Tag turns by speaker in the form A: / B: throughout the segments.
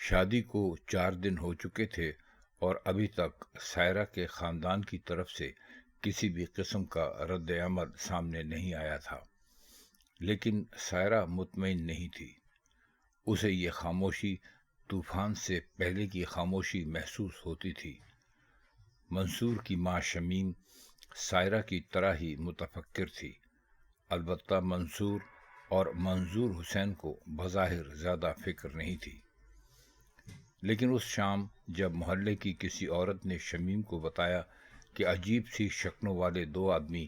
A: شادی کو 4 دن ہو چکے تھے اور ابھی تک سائرہ کے خاندان کی طرف سے کسی بھی قسم کا رد عمل سامنے نہیں آیا تھا، لیکن سائرہ مطمئن نہیں تھی۔ اسے یہ خاموشی طوفان سے پہلے کی خاموشی محسوس ہوتی تھی۔ منصور کی ماں شمیم سائرہ کی طرح ہی متفکر تھی، البتہ منصور اور منظور حسین کو بظاہر زیادہ فکر نہیں تھی۔ لیکن اس شام جب محلے کی کسی عورت نے شمیم کو بتایا کہ عجیب سی شکلوں والے 2 آدمی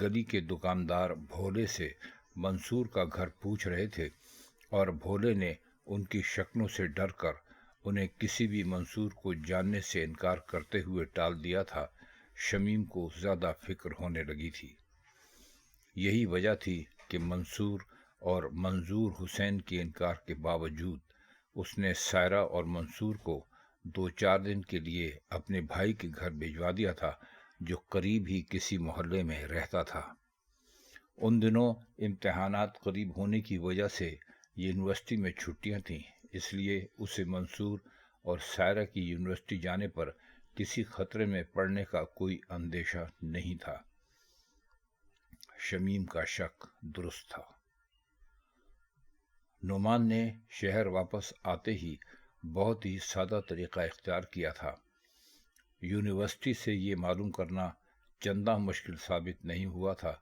A: گلی کے دکاندار بھولے سے منصور کا گھر پوچھ رہے تھے اور بھولے نے ان کی شکلوں سے ڈر کر انہیں کسی بھی منصور کو جاننے سے انکار کرتے ہوئے ٹال دیا تھا، شمیم کو زیادہ فکر ہونے لگی تھی۔ یہی وجہ تھی کہ منصور اور منظور حسین کے انکار کے باوجود اس نے سائرہ اور منصور کو 2-4 دن کے لیے اپنے بھائی کے گھر بھجوا دیا تھا، جو قریب ہی کسی محلے میں رہتا تھا۔ ان دنوں امتحانات قریب ہونے کی وجہ سے یونیورسٹی میں چھٹیاں تھیں، اس لیے اسے منصور اور سائرہ کی یونیورسٹی جانے پر کسی خطرے میں پڑنے کا کوئی اندیشہ نہیں تھا۔ شمیم کا شک درست تھا۔ نعمان نے شہر واپس آتے ہی بہت ہی سادہ طریقہ اختیار کیا تھا۔ یونیورسٹی سے یہ معلوم کرنا چندہ مشکل ثابت نہیں ہوا تھا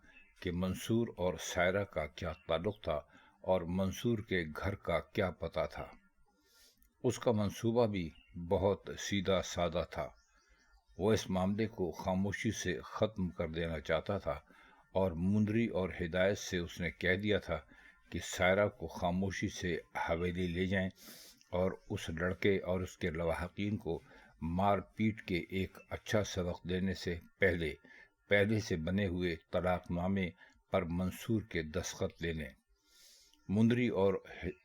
A: کہ منصور اور سائرہ کا کیا تعلق تھا اور منصور کے گھر کا کیا پتہ تھا۔ اس کا منصوبہ بھی بہت سیدھا سادہ تھا۔ وہ اس معاملے کو خاموشی سے ختم کر دینا چاہتا تھا اور مندری اور ہدایت سے اس نے کہہ دیا تھا کہ سائرہ کو خاموشی سے حویلی لے جائیں اور اس لڑکے اور اس کے لواحقین کو مار پیٹ کے ایک اچھا سبق دینے سے پہلے سے بنے ہوئے طلاق نامے پر منصور کے دستخط لے لیں۔ مندری اور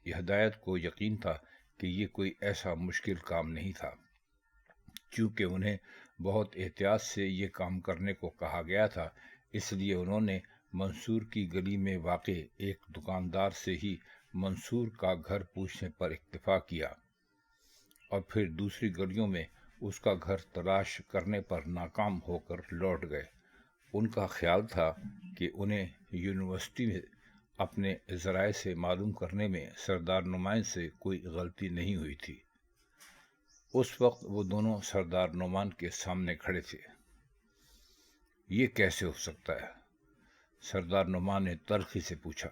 A: ہدایت کو یقین تھا کہ یہ کوئی ایسا مشکل کام نہیں تھا۔ چونکہ انہیں بہت احتیاط سے یہ کام کرنے کو کہا گیا تھا، اس لیے انہوں نے منصور کی گلی میں واقع ایک دکاندار سے ہی منصور کا گھر پوچھنے پر اکتفا کیا اور پھر دوسری گلیوں میں اس کا گھر تلاش کرنے پر ناکام ہو کر لوٹ گئے۔ ان کا خیال تھا کہ انہیں یونیورسٹی میں اپنے ذرائع سے معلوم کرنے میں سردار نعمان سے کوئی غلطی نہیں ہوئی تھی۔ اس وقت وہ دونوں سردار نعمان کے سامنے کھڑے تھے۔ یہ کیسے ہو سکتا ہے؟ سردار نعمان نے تلخی سے پوچھا۔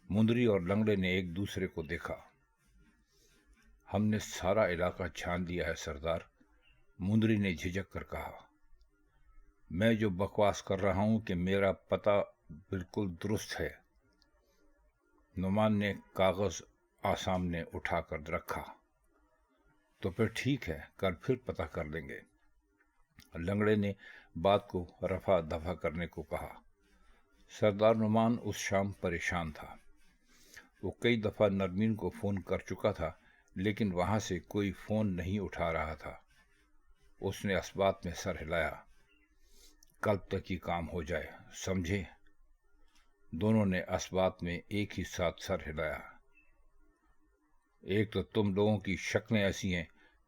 A: مندری اور لنگڑے نے ایک دوسرے کو دیکھا۔ ہم نے سارا علاقہ چھان لیا ہے سردار، مندری نے جھجک کر کہا۔ میں جو بکواس کر رہا ہوں کہ میرا پتہ بالکل درست ہے۔ نعمان نے کاغذ سامنے اٹھا کر رکھا۔ تو پھر ٹھیک ہے، کل پھر پتہ کر لیں گے۔ لنگڑے نے بات کو رفع دفع کرنے کو کہا۔ سردار نعمان اس شام پریشان تھا۔ وہ کئی دفعہ نرمین کو فون کر چکا تھا، لیکن وہاں سے کوئی فون نہیں اٹھا رہا تھا۔ اس نے اسبات میں سر ہلایا۔ کل تک ہی کام ہو جائے، سمجھے؟ دونوں نے اسبات میں ایک ہی ساتھ سر ہلایا۔ ایک تو تم لوگوں کی شکلیں ایسی ہیں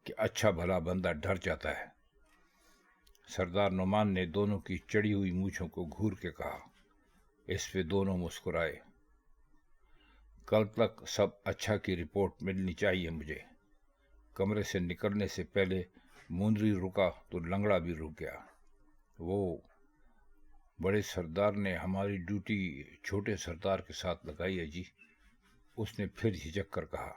A: کہ اچھا بھلا بندہ ڈر جاتا ہے۔ سردار نعمان نے دونوں کی چڑی ہوئی مونچھوں کو گھور کے کہا۔ اس پہ دونوں مسکرائے۔ کل تک سب اچھا کی رپورٹ ملنی چاہیے مجھے۔ کمرے سے نکلنے سے پہلے مندری رکا تو لنگڑا بھی رک گیا۔ وہ بڑے سردار نے ہماری ڈیوٹی چھوٹے سردار کے ساتھ لگائی ہے جی، اس نے پھر جھجک کر کہا۔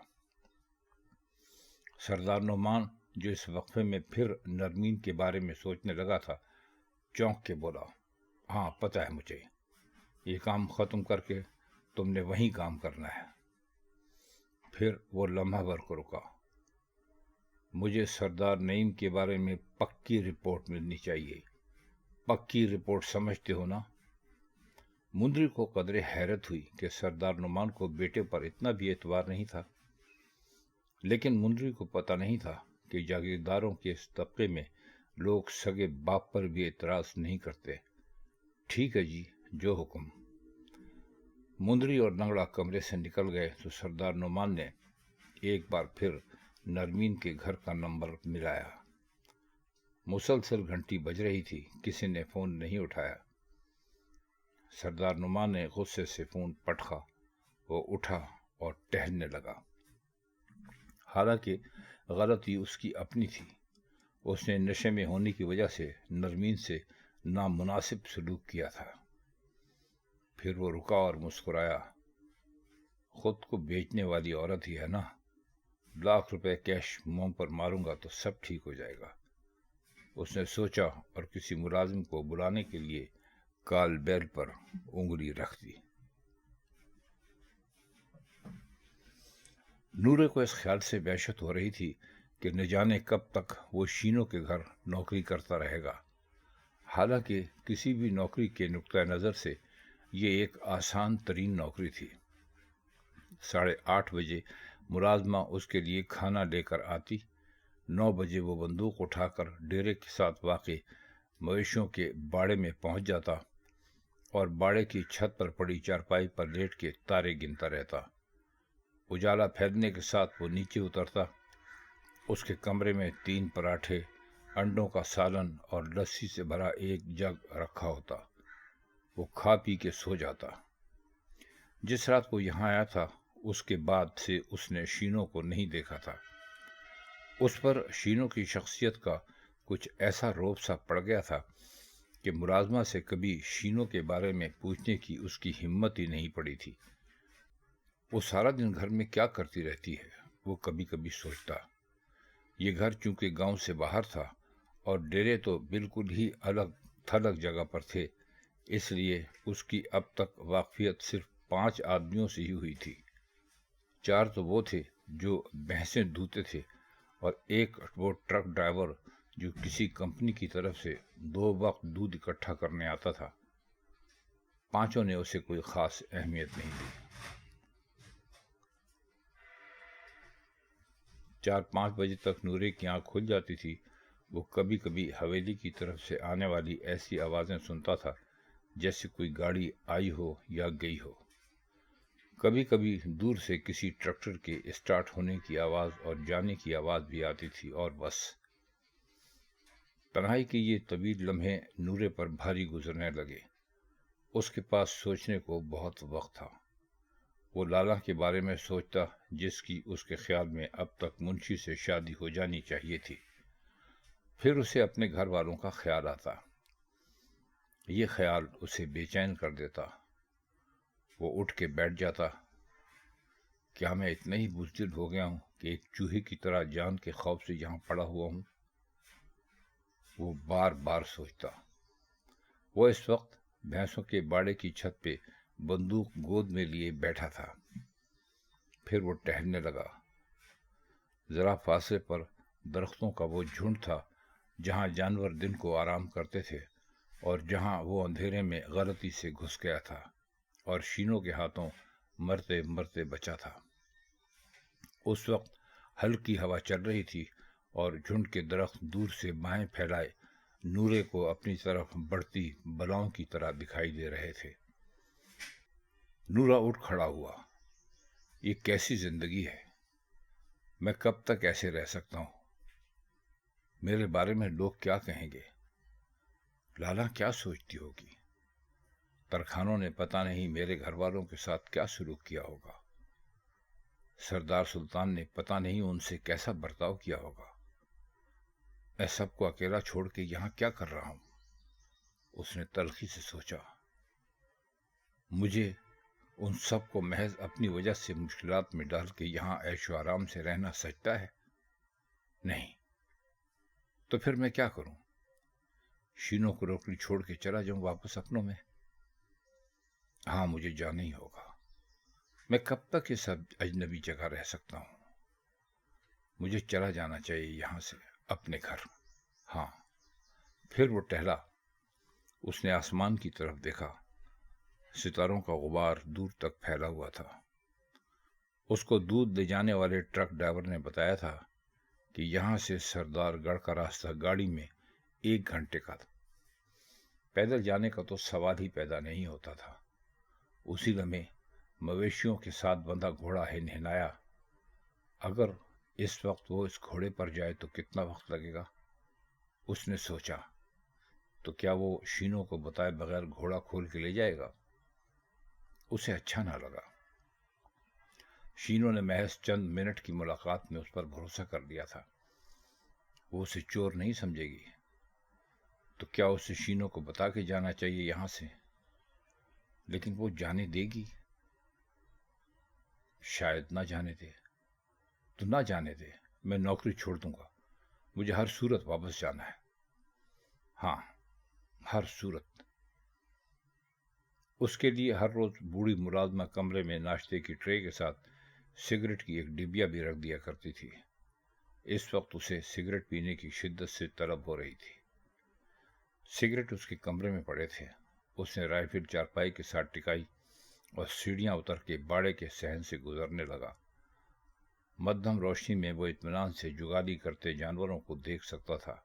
A: سردار نعمان، جو اس وقفے میں پھر نرمین کے بارے میں سوچنے لگا تھا، چونک کے بولا، ہاں پتہ ہے مجھے، یہ کام ختم کر کے تم نے وہیں کام کرنا ہے۔ پھر وہ لمحہ بھر کو رکا۔ مجھے سردار نعیم کے بارے میں پکی رپورٹ ملنی چاہیے۔ پکی رپورٹ سمجھتے ہو نا؟ مندری کو قدرے حیرت ہوئی کہ سردار نعمان کو بیٹے پر اتنا بھی اعتبار نہیں تھا، لیکن مندری کو پتہ نہیں تھا کہ جاگیرداروں کے اس طبقے میں لوگ سگے باپ پر بھی اعتراض نہیں کرتے۔ ٹھیک ہے جی، جو حکم۔ مندری اور لنگڑا کمرے سے نکل گئے تو سردار نعمان نے ایک بار پھر نرمین کے گھر کا نمبر ملایا۔ مسلسل گھنٹی بج رہی تھی، کسی نے فون نہیں اٹھایا۔ سردار نعمان نے غصے سے فون پٹخا۔ وہ اٹھا اور ٹہلنے لگا۔ حالانکہ غلطی اس کی اپنی تھی، اس نے نشے میں ہونے کی وجہ سے نرمین سے نامناسب سلوک کیا تھا۔ پھر وہ رکا اور مسکرایا۔ خود کو بیچنے والی عورت ہی ہے نا، ₹1,00,000 کیش منہ پر ماروں گا تو سب ٹھیک ہو جائے گا، اس نے سوچا اور کسی ملازم کو بلانے کے لیے کال بیل پر انگلی رکھ دی۔ نورے کو اس خیال سے وحشت ہو رہی تھی کہ نہ جانے کب تک وہ شینو کے گھر نوکری کرتا رہے گا۔ حالانکہ کسی بھی نوکری کے نقطہ نظر سے یہ ایک آسان ترین نوکری تھی۔ 8:30 بجے ملازمہ اس کے لیے کھانا لے کر آتی، 9 بجے وہ بندوق اٹھا کر ڈیرے کے ساتھ واقع مویشیوں کے باڑے میں پہنچ جاتا اور باڑے کی چھت پر پڑی چارپائی پر لیٹ کے تارے گنتا رہتا۔ اجالا پھیلنے کے ساتھ وہ نیچے اترتا۔ اس کے کمرے میں 3 پراٹھے، انڈوں کا سالن اور لسی سے بھرا ایک جگ رکھا ہوتا۔ وہ کھا پی کے سو جاتا۔ جس رات وہ یہاں آیا تھا اس کے بعد سے اس نے شینو کو نہیں دیکھا تھا۔ اس پر شینو کی شخصیت کا کچھ ایسا روب سا پڑ گیا تھا کہ ملازمہ سے کبھی شینو کے بارے میں پوچھنے کی اس کی ہمت ہی نہیں پڑی تھی۔ وہ سارا دن گھر میں کیا کرتی رہتی ہے، وہ کبھی کبھی سوچتا۔ یہ گھر چونکہ گاؤں سے باہر تھا اور ڈیرے تو بالکل ہی الگ تھلگ جگہ پر تھے، اس لیے اس کی اب تک واقفیت صرف 5 آدمیوں سے ہی ہوئی تھی۔ 4 تو وہ تھے جو بھینسیں دھوتے تھے اور ایک وہ ٹرک ڈرائیور جو کسی کمپنی کی طرف سے 2 وقت دودھ اکٹھا کرنے آتا تھا۔ 5 نے اسے کوئی خاص اہمیت نہیں دی۔ 4-5 بجے تک نورے کی آنکھ کھل جاتی تھی۔ وہ کبھی کبھی حویلی کی طرف سے آنے والی ایسی آوازیں سنتا تھا جیسے کوئی گاڑی آئی ہو یا گئی ہو۔ کبھی کبھی دور سے کسی ٹریکٹر کے اسٹارٹ ہونے کی آواز اور جانے کی آواز بھی آتی تھی، اور بس۔ تنہائی کے یہ طویل لمحے نورے پر بھاری گزرنے لگے۔ اس کے پاس سوچنے کو بہت وقت تھا۔ وہ لالا کے بارے میں سوچتا جس کی اس کے خیال میں اب تک منشی سے شادی ہو جانی چاہیے تھی۔ پھر اسے اپنے گھر والوں کا خیال آتا۔ یہ خیال اسے بے چین کر دیتا۔ وہ اٹھ کے بیٹھ جاتا۔ کیا میں اتنا ہی بزدل ہو گیا ہوں کہ ایک چوہے کی طرح جان کے خوف سے یہاں پڑا ہوا ہوں؟ وہ بار بار سوچتا۔ وہ اس وقت بھینسوں کے باڑے کی چھت پہ بندوق گود میں لیے بیٹھا تھا۔ پھر وہ ٹہلنے لگا۔ ذرا فاصلے پر درختوں کا وہ جھنڈ تھا جہاں جانور دن کو آرام کرتے تھے اور جہاں وہ اندھیرے میں غلطی سے گھس گیا تھا اور شینو کے ہاتھوں مرتے مرتے بچا تھا۔ اس وقت ہلکی ہوا چل رہی تھی اور جھنڈ کے درخت دور سے بائیں پھیلائے نورے کو اپنی طرف بڑھتی بلاؤں کی طرح دکھائی دے رہے تھے۔ نورا اٹھ کھڑا ہوا۔ یہ کیسی زندگی ہے؟ میں کب تک ایسے رہ سکتا ہوں؟ میرے بارے میں لوگ کیا کہیں گے؟ لالا کیا سوچتی ہوگی؟ ترکھانوں نے پتہ نہیں میرے گھر والوں کے ساتھ کیا سلوک کیا ہوگا؟ سردار سلطان نے پتہ نہیں ان سے کیسا برتاؤ کیا ہوگا؟ میں سب کو اکیلا چھوڑ کے یہاں کیا کر رہا ہوں؟ اس نے تلخی سے سوچا۔ مجھے ان سب کو محض اپنی وجہ سے مشکلات میں ڈال کے یہاں عیش و آرام سے رہنا سجتا ہے؟ نہیں۔ تو پھر میں کیا کروں؟ شینو کو نوکری چھوڑ کے چلا جاؤں واپس اپنوں میں؟ ہاں، مجھے جانا ہی ہوگا۔ میں کب تک یہ سب اجنبی جگہ رہ سکتا ہوں؟ مجھے چلا جانا چاہیے یہاں سے اپنے گھر۔ ہاں۔ پھر وہ ٹہلا۔ اس نے آسمان کی طرف دیکھا۔ ستاروں کا غبار دور تک پھیلا ہوا تھا۔ اس کو دودھ لے جانے والے ٹرک ڈرائیور نے بتایا تھا کہ یہاں سے سردار گڑھ کا راستہ گاڑی میں 1 گھنٹے کا تھا۔ پیدل جانے کا تو سوال ہی پیدا نہیں ہوتا تھا۔ اسی لمحے مویشیوں کے ساتھ بندھا گھوڑا ہے نہلایا۔ اگر اس وقت وہ اس گھوڑے پر جائے تو کتنا وقت لگے گا؟ اس نے سوچا۔ تو کیا وہ شینو کو بتائے بغیر گھوڑا کھول کے لے جائے گا؟ اسے اچھا نہ لگا۔ شینو نے محض چند منٹ کی ملاقات میں اس پر بھروسہ کر لیا تھا۔ وہ اسے چور نہیں سمجھے گی۔ تو کیا اسے شینو کو بتا کے جانا چاہیے یہاں سے؟ لیکن وہ جانے دے گی؟ شاید نہ جانے دے۔ تو نہ جانے دے، میں نوکری چھوڑ دوں گا، مجھے ہر صورت واپس جانا ہے۔ ہاں، ہر صورت۔ اس کے لیے ہر روز بوڑھی ملازمہ کمرے میں ناشتے کی ٹرے کے ساتھ سگریٹ کی ایک ڈبیا بھی رکھ دیا کرتی تھی۔ اس وقت اسے سگریٹ پینے کی شدت سے طلب ہو رہی تھی۔ سگریٹ اس کے کمرے میں پڑے تھے۔ اس نے رائفل چارپائی کے ساتھ ٹکائی اور سیڑھیاں اتر کے باڑے کے صحن سے گزرنے لگا۔ مدھم روشنی میں وہ اطمینان سے جگالی کرتے جانوروں کو دیکھ سکتا تھا۔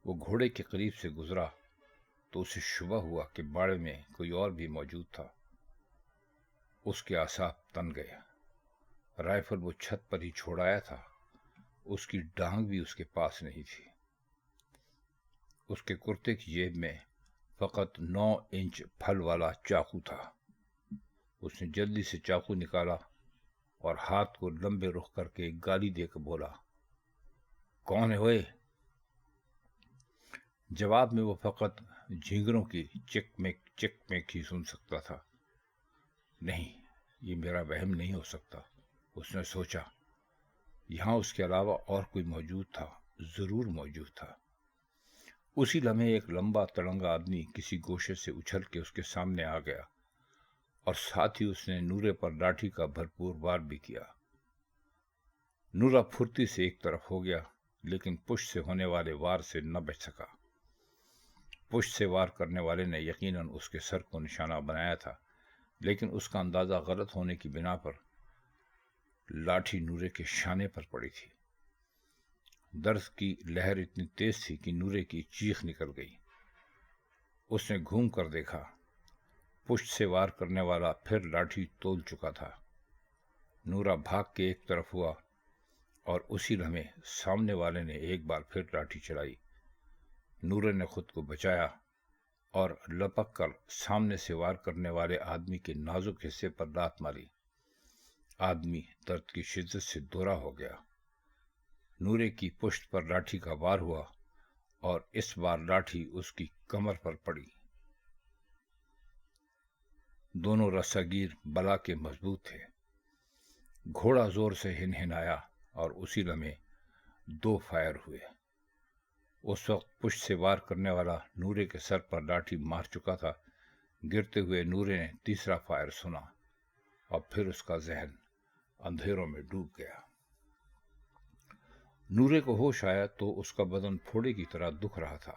A: وہ گھوڑے کے قریب سے گزرا تو اسے شبہ ہوا کہ باڑے میں کوئی اور بھی موجود تھا۔ اس کے اعصاب تن گئے۔ رائفل وہ چھت پر ہی چھوڑ آیا تھا۔ اس کی ڈانگ بھی اس کے پاس نہیں تھی۔ اس کے کرتے کی جیب میں فقط 9 انچ پھل والا چاقو تھا۔ اس نے جلدی سے چاقو نکالا اور ہاتھ کو لمبے رخ کر کے گالی دے کر بولا، کون ہے ہوئے؟ جواب میں وہ فقط جھینگروں کی چک میک ہی سن سکتا تھا۔ نہیں، یہ میرا وہم نہیں ہو سکتا، اس نے سوچا۔ یہاں اس کے علاوہ اور کوئی موجود تھا، ضرور موجود تھا۔ اسی لمحے ایک لمبا تڑنگا آدمی کسی گوشے سے اچھل کے اس کے سامنے آ گیا اور ساتھ ہی اس نے نورے پر لاٹھی کا بھرپور وار بھی کیا۔ نورا پھرتی سے ایک طرف ہو گیا، لیکن پشت سے ہونے والے وار سے نہ بچ سکا۔ پشت سے وار کرنے والے نے یقیناً اس کے سر کو نشانہ بنایا تھا، لیکن اس کا اندازہ غلط ہونے کی بنا پر لاٹھی نورے کے شانے پر پڑی تھی۔ درد کی لہر اتنی تیز تھی کہ نورے کی چیخ نکل گئی۔ اس نے گھوم کر دیکھا، پشت سے وار کرنے والا پھر لاٹھی تول چکا تھا۔ نورا بھاگ کے ایک طرف ہوا اور اسی لمحے سامنے والے نے ایک بار پھر لاٹھی چلائی۔ نورے نے خود کو بچایا اور لپک کر سامنے سے وار کرنے والے آدمی کے نازک حصے پر لات ماری۔ آدمی درد کی شدت سے دورا ہو گیا۔ نورے کی پشت پر لاٹھی کا وار ہوا اور اس بار لاٹھی اس کی کمر پر پڑی۔ دونوں رساگیر بلا کے مضبوط تھے۔ گھوڑا زور سے ہنہنایا اور اسی لمحے 2 فائر ہوئے۔ اس وقت پشت سے وار کرنے والا نورے کے سر پر لاٹھی مار چکا تھا۔ گرتے ہوئے نورے نے تیسرا فائر سنا اور پھر اس کا ذہن اندھیروں میں ڈوب گیا۔ نورے کو ہوش آیا تو اس کا بدن پھوڑے کی طرح دکھ رہا تھا۔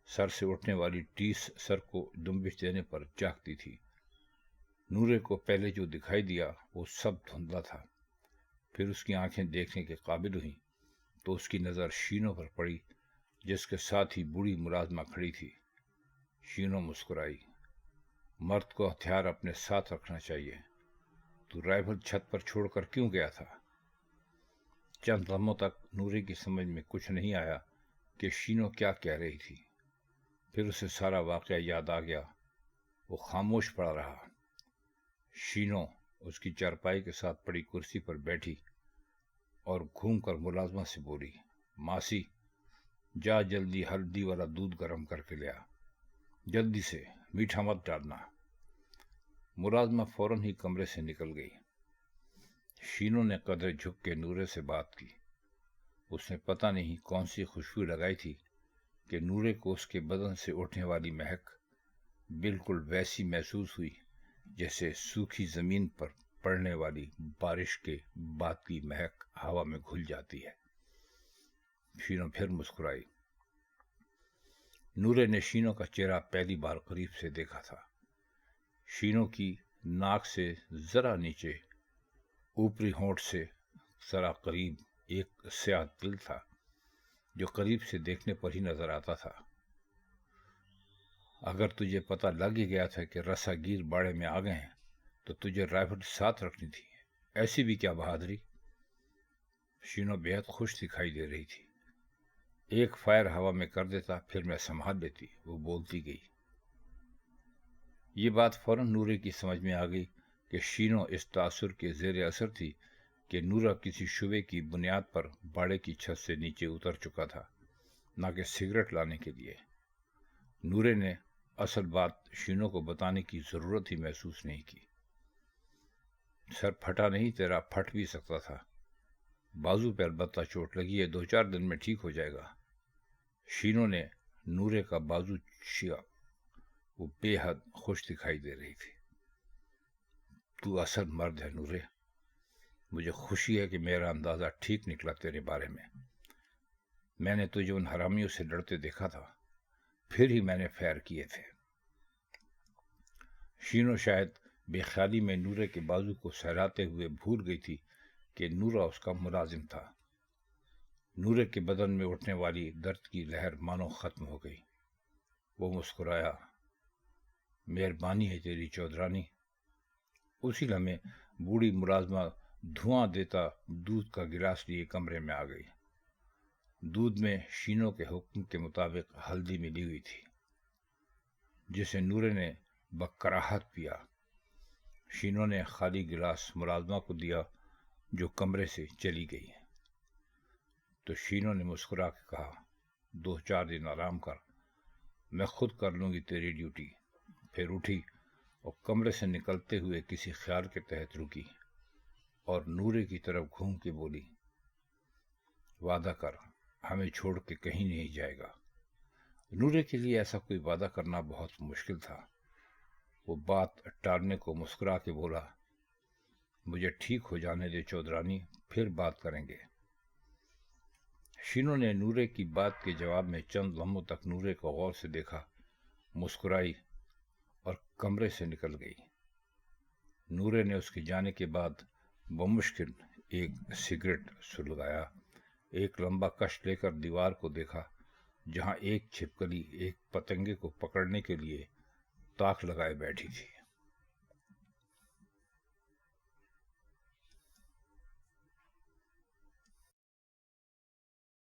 A: سر سے اٹھنے والی ٹیس سر کو جنبش دینے پر جاگتی تھی۔ نورے کو پہلے جو دکھائی دیا وہ سب دھندلا تھا۔ پھر اس کی آنکھیں دیکھنے کے قابل ہوئیں تو اس کی نظر شینو پر پڑی، جس کے ساتھ ہی بوڑھی ملازمہ کھڑی تھی۔ شینو مسکرائی۔ مرد کو ہتھیار اپنے ساتھ رکھنا چاہیے۔ تو رائفل چھت پر چھوڑ کر کیوں گیا تھا؟ چند لمحوں تک نورے کی سمجھ میں کچھ نہیں آیا کہ شینو کیا کہہ رہی تھی۔ پھر اسے سارا واقعہ یاد آ گیا۔ وہ خاموش پڑا رہا۔ شینو اس کی چارپائی کے ساتھ پڑی کرسی پر بیٹھی اور گھوم کر ملازمہ سے بولی، ماسی، جا جلدی ہلدی والا دودھ گرم کر کے لیا، جلدی سے، میٹھا مت ڈالنا۔ ملازمہ فوراً ہی کمرے سے نکل گئی۔ شینو نے قدرے جھک کے نورے سے بات کی۔ اس نے پتہ نہیں کون سی خوشبو لگائی تھی کہ نورے کو اس کے بدن سے اٹھنے والی مہک بالکل ویسی محسوس ہوئی جیسے سوکھی زمین پر پڑنے والی بارش کے بعد کی مہک ہوا میں گھل جاتی ہے۔ شینو پھر مسکرائی۔ نورے نے شینو کا چہرہ پہلی بار قریب سے دیکھا تھا۔ شینو کی ناک سے ذرا نیچے، اوپری ہونٹ سے ذرا قریب ایک سیاہ دل تھا جو قریب سے دیکھنے پر ہی نظر آتا تھا۔ اگر تجھے پتہ لگ ہی گیا تھا کہ رساگیر باڑے میں آ گئے ہیں تو تجھے رائفل ساتھ رکھنی تھی، ایسی بھی کیا بہادری؟ شینو بےحد خوش دکھائی دے رہی تھی۔ ایک فائر ہوا میں کر دیتا، پھر میں سنبھال لیتی، وہ بولتی گئی۔ یہ بات فوراً نورے کی سمجھ میں آ گئی کہ شینو اس تاثر کے زیر اثر تھی کہ نورا کسی شبے کی بنیاد پر باڑے کی چھت سے نیچے اتر چکا تھا، نہ کہ سگریٹ لانے کے لیے۔ نورے نے اصل بات شینو کو بتانے کی ضرورت ہی محسوس نہیں کی۔ سر پھٹا نہیں تیرا، پھٹ بھی سکتا تھا۔ بازو پہ البتہ چوٹ لگی ہے، 2-4 دن میں ٹھیک ہو جائے گا۔ شینو نے نورے کا بازو چھیا، وہ بے حد خوش دکھائی دے رہی تھی۔ تو اصل مرد ہے نورے، مجھے خوشی ہے کہ میرا اندازہ ٹھیک نکلا تیرے بارے میں۔ میں نے تجھے ان حرامیوں سے لڑتے دیکھا تھا، پھر ہی میں نے فائر کیے تھے۔ شینو شاید بے خیالی میں نورے کے بازو کو سہلاتے ہوئے بھول گئی تھی کہ نورا اس کا ملازم تھا۔ نورے کے بدن میں اٹھنے والی درد کی لہر مانو ختم ہو گئی۔ وہ مسکرایا، مہربانی ہے تیری چودرانی۔ اسی لمحے بوڑھی ملازمہ دھواں دیتا دودھ کا گلاس لیے کمرے میں آ گئی۔ دودھ میں شینو کے حکم کے مطابق ہلدی ملی ہوئی تھی، جسے نورے نے بکراہٹ پیا۔ شینو نے خالی گلاس ملازمہ کو دیا جو کمرے سے چلی گئی۔ تو شینو نے مسکرا کے کہا، 2-4 دن آرام کر، میں خود کر لوں گی تیری ڈیوٹی۔ پھر اٹھی اور کمرے سے نکلتے ہوئے کسی خیال کے تحت رکی اور نورے کی طرف گھوم کے بولی، وعدہ کر ہمیں چھوڑ کے کہیں نہیں جائے گا۔ نورے کے لیے ایسا کوئی وعدہ کرنا بہت مشکل تھا۔ وہ بات ٹالنے کو مسکرا کے بولا، مجھے ٹھیک ہو جانے دے چودرانی، پھر بات کریں گے۔ شینو نے نورے کی بات کے جواب میں چند لمحوں تک نورے کو غور سے دیکھا، مسکرائی اور کمرے سے نکل گئی۔ نورے نے اس کے جانے کے بعد بمشکل ایک سگریٹ سلگایا، ایک لمبا کش لے کر دیوار کو دیکھا جہاں ایک چھپکلی ایک پتنگے کو پکڑنے کے لیے تاک لگائے بیٹھی تھی۔